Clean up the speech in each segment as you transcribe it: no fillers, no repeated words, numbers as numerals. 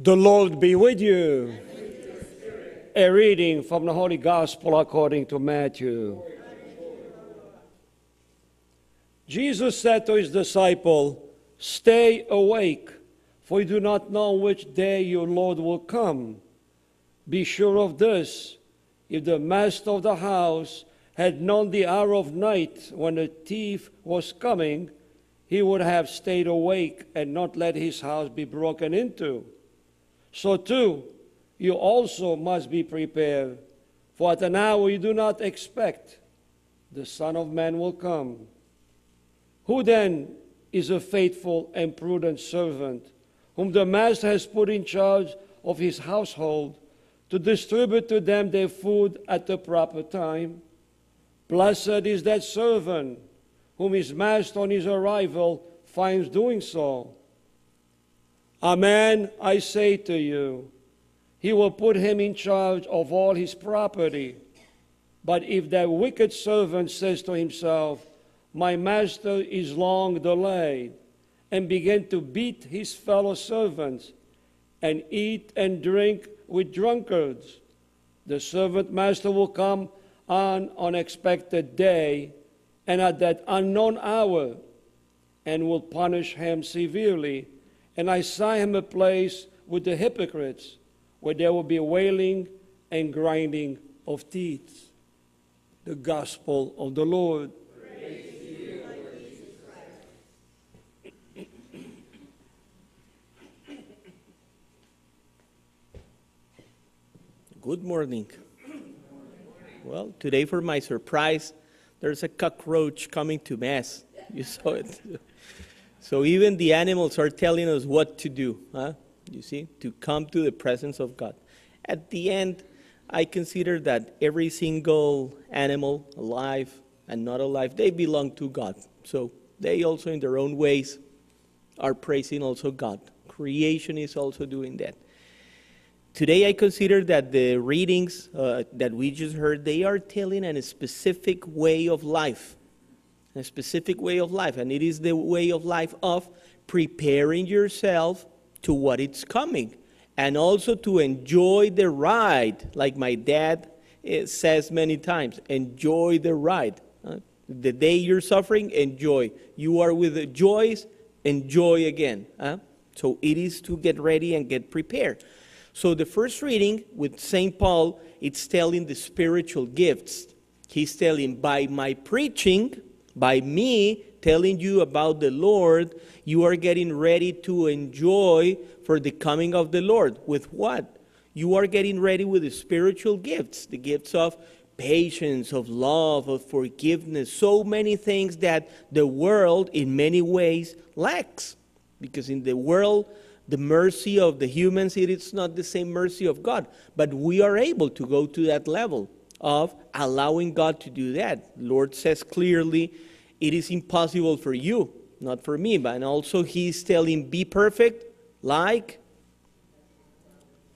The Lord be with you. A reading from the Holy Gospel according to Matthew. Jesus said to his disciple, "Stay awake, for you do not know which day your Lord will come. Be sure of this, if the master of the house had known the hour of night when the thief was coming, he would have stayed awake and not let his house be broken into. So too, you also must be prepared, for at an hour you do not expect, the Son of Man will come. Who then is a faithful and prudent servant, whom the master has put in charge of his household, to distribute to them their food at the proper time? Blessed is that servant, whom his master on his arrival finds doing so. Amen, I say to you, he will put him in charge of all his property. But if that wicked servant says to himself, 'My master is long delayed,' and begin to beat his fellow servants, and eat and drink with drunkards, the servant master will come on an unexpected day and at that unknown hour, and will punish him severely, and assign him a place with the hypocrites, where there will be wailing and grinding of teeth." The Gospel of the Lord. Praise to you, Lord Jesus Christ. Good morning. Well, today for my surprise, there's a cockroach coming to Mass. You saw it. So even the animals are telling us what to do, huh? You see, to come to the presence of God. At the end, I consider that every single animal, alive and not alive, they belong to God. So they also in their own ways are praising also God. Creation is also doing that. Today I consider that the readings that we just heard, they are telling a specific way of life. A specific way of life. And it is the way of life of preparing yourself to what is coming. And also to enjoy the ride. Like my dad says many times, enjoy the ride. The day you're suffering, enjoy. You are with the joys, enjoy again. So it is to get ready and get prepared. So the first reading with St. Paul, it's telling the spiritual gifts. He's telling, by my preaching, by me telling you about the Lord, you are getting ready to enjoy for the coming of the Lord. With what? You are getting ready with the spiritual gifts, the gifts of patience, of love, of forgiveness, so many things that the world in many ways lacks. Because in the world, the mercy of the humans, it is not the same mercy of God. But we are able to go to that level of allowing God to do that. The Lord says clearly, it is impossible for you, not for me. But also he's telling, be perfect like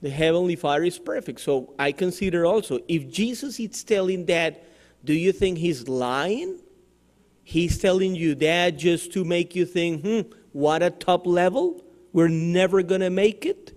the Heavenly Father is perfect. So I consider also, if Jesus is telling that, do you think he's lying? He's telling you that just to make you think, what a top level. We're never going to make it?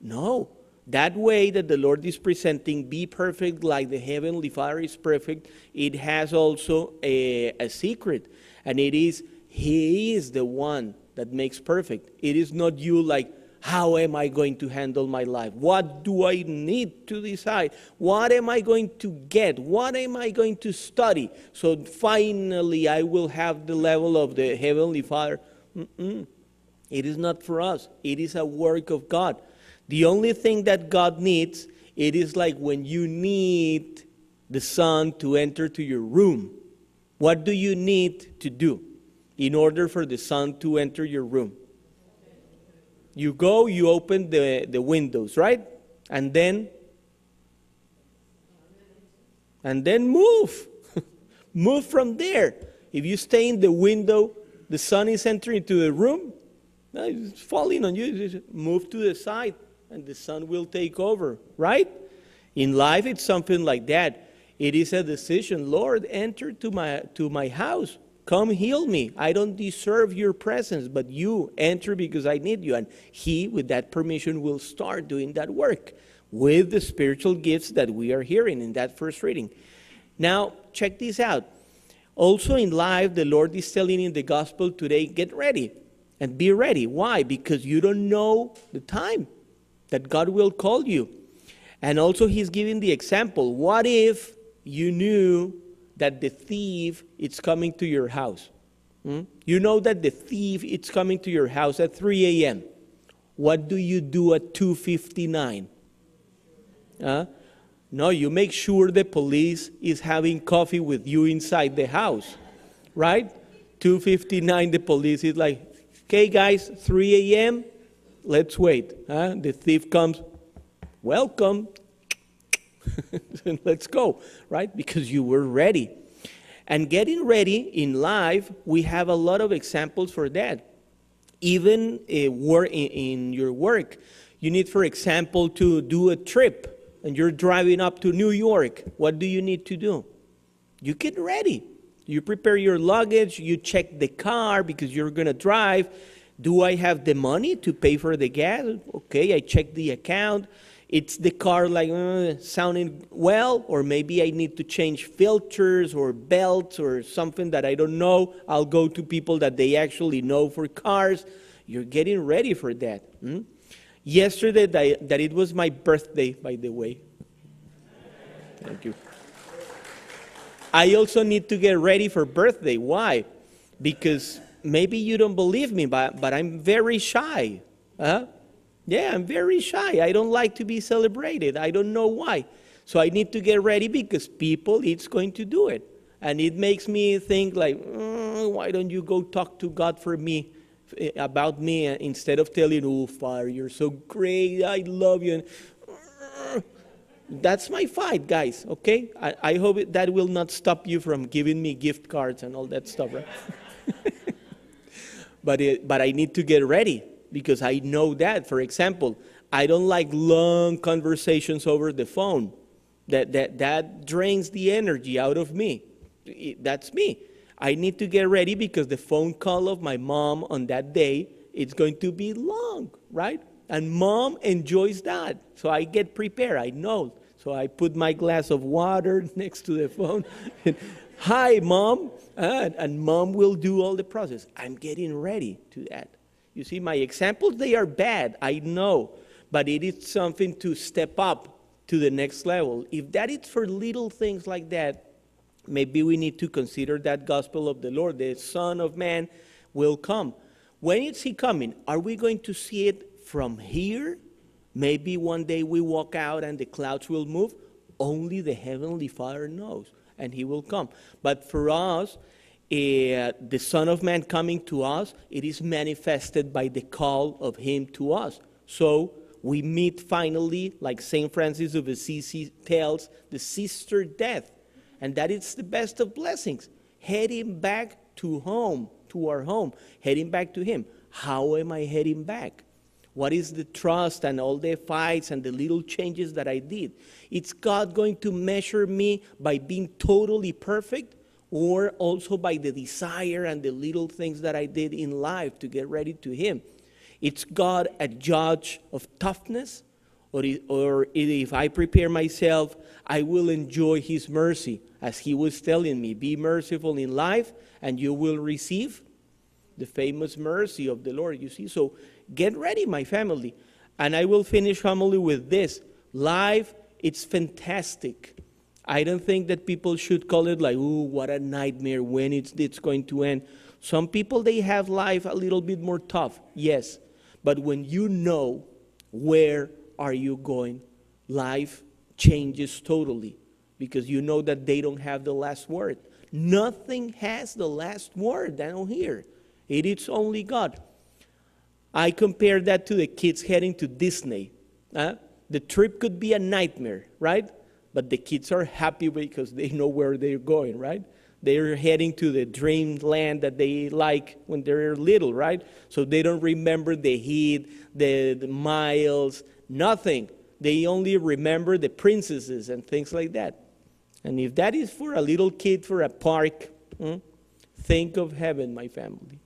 No. That way that the Lord is presenting, be perfect like the Heavenly Father is perfect, it has also a secret. And it is, he is the one that makes perfect. It is not you like, how am I going to handle my life? What do I need to decide? What am I going to get? What am I going to study? So finally I will have the level of the Heavenly Father. It is not for us. It is a work of God. The only thing that God needs, it is like when you need the sun to enter to your room. What do you need to do in order for the sun to enter your room? You go, you open the windows, right? And then move. Move from there. If you stay in the window, the sun is entering into the room, it's falling on you. You just move to the side and the sun will take over, right? In life, it's something like that. It is a decision. Lord, enter to my house. Come heal me. I don't deserve your presence, but you enter because I need you. And he, with that permission, will start doing that work with the spiritual gifts that we are hearing in that first reading. Now, check this out. Also in life, the Lord is telling in the gospel today, get ready and be ready. Why? Because you don't know the time that God will call you. And also he's giving the example. What if you knew that the thief is coming to your house? You know that the thief is coming to your house at 3 a.m. What do you do at 2:59? No, you make sure the police is having coffee with you inside the house, right? 2:59, the police is like, okay, guys, 3 a.m., let's wait. The thief comes, welcome, let's go, right? Because you were ready. And getting ready in life, we have a lot of examples for that. Even in your work, you need, for example, to do a trip. And you're driving up to New York, what do you need to do? You get ready. You prepare your luggage, you check the car because you're going to drive. Do I have the money to pay for the gas? Okay, I check the account. It's the car like sounding well, or maybe I need to change filters or belts or something that I don't know. I'll go to people that they actually know for cars. You're getting ready for that. Yesterday, that it was my birthday, by the way. Thank you. I also need to get ready for birthday. Why? Because maybe you don't believe me, but I'm very shy. Yeah, I'm very shy. I don't like to be celebrated. I don't know why. So I need to get ready because people, it's going to do it. And it makes me think like, why don't you go talk to God for me? About me, instead of telling, oh, Father, you're so great, I love you. That's my fight, guys, okay? I hope that will not stop you from giving me gift cards and all that stuff, right? But I need to get ready because I know that. For example, I don't like long conversations over the phone. That drains the energy out of me. That's me. I need to get ready because the phone call of my mom on that day, it's going to be long, right? And mom enjoys that. So I get prepared, I know. So I put my glass of water next to the phone. Hi, mom. And mom will do all the process. I'm getting ready to that. You see, my examples, they are bad, I know. But it is something to step up to the next level. If that is for little things like that, maybe we need to consider that gospel of the Lord. The Son of Man will come. When is he coming? Are we going to see it from here? Maybe one day we walk out and the clouds will move. Only the Heavenly Father knows, and he will come. But for us, the Son of Man coming to us, it is manifested by the call of him to us. So we meet finally, like St. Francis of Assisi tells, the sister death. And that is the best of blessings. Heading back to home, to our home, heading back to him. How am I heading back? What is the trust and all the fights and the little changes that I did? Is God going to measure me by being totally perfect, or also by the desire and the little things that I did in life to get ready to him? Is God a judge of toughness? Or if I prepare myself, I will enjoy his mercy. As he was telling me, be merciful in life and you will receive the famous mercy of the Lord, you see. So get ready, my family. And I will finish homily with this. Life, it's fantastic. I don't think that people should call it like, ooh, what a nightmare, when it's going to end. Some people, they have life a little bit more tough, yes. But when you know where are you going, life changes totally. Because you know that they don't have the last word. Nothing has the last word down here. It is only God. I compare that to the kids heading to Disney. The trip could be a nightmare, right? But the kids are happy because they know where they're going, right? They're heading to the dreamland that they like when they're little, right? So they don't remember the heat, the miles, nothing. They only remember the princesses and things like that. And if that is for a little kid for a park, Think of heaven, my family.